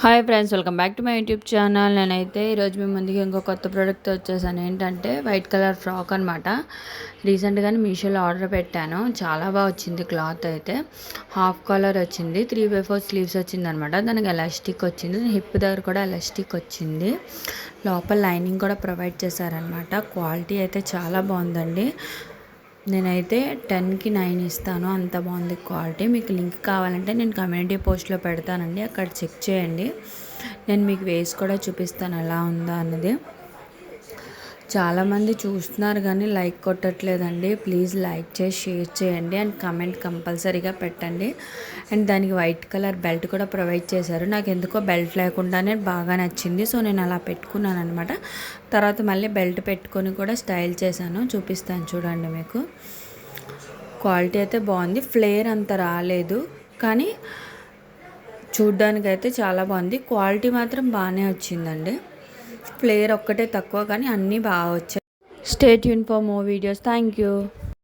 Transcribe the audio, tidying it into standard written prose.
Hi friends, welcome back to my YouTube channel. నేనైతే ఈరోజు మీ ముందుకి ఇంకో కొత్త ప్రోడక్ట్ వచ్చేసాను. ఏంటంటే వైట్ కలర్ ఫ్రాక్ అనమాట. రీసెంట్గానే మీషోలో ఆర్డర్ పెట్టాను. చాలా బాగా వచ్చింది. క్లాత్ అయితే హాఫ్ కలర్ వచ్చింది, 3/4 స్లీవ్స్ వచ్చింది అనమాట. దానికి ఎలాస్టిక్ వచ్చింది, హిప్ దగ్గర కూడా ఎలాస్టిక్ వచ్చింది. లోపల లైనింగ్ కూడా ప్రొవైడ్ చేశారనమాట. క్వాలిటీ అయితే చాలా బాగుందండి. నేనైతే 10కి 9 ఇస్తాను, అంత బాగుంది క్వాలిటీ. మీకు లింక్ కావాలంటే నేను కమ్యూనిటీ పోస్ట్లో పెడతానండి, అక్కడ చెక్ చేయండి. నేను మీకు వేసి కూడా చూపిస్తాను ఎలా ఉందా అన్నది. చాలామంది చూస్తున్నారు కానీ లైక్ కొట్టట్లేదండి. ప్లీజ్ లైక్ చేసి షేర్ చేయండి అండ్ కమెంట్ కంపల్సరీగా పెట్టండి. అండ్ దానికి వైట్ కలర్ బెల్ట్ కూడా ప్రొవైడ్ చేశారు. నాకు ఎందుకో బెల్ట్ లేకుండానే బాగా నచ్చింది, సో నేను అలా పెట్టుకున్నాను అనమాట. తర్వాత మళ్ళీ బెల్ట్ పెట్టుకొని కూడా స్టైల్ చేశాను, చూపిస్తాను చూడండి. మీకు క్వాలిటీ అయితే బాగుంది. ఫ్లేర్ అంత రాలేదు కానీ చూడ్డానికైతే చాలా బాగుంది. క్వాలిటీ మాత్రం బాగానే వచ్చిందండి. ఫ్లేర్ ఒక్కటే తక్కువ కానీ అన్నీ బాగా వచ్చాయి. Stay tune for more videos. Thank you.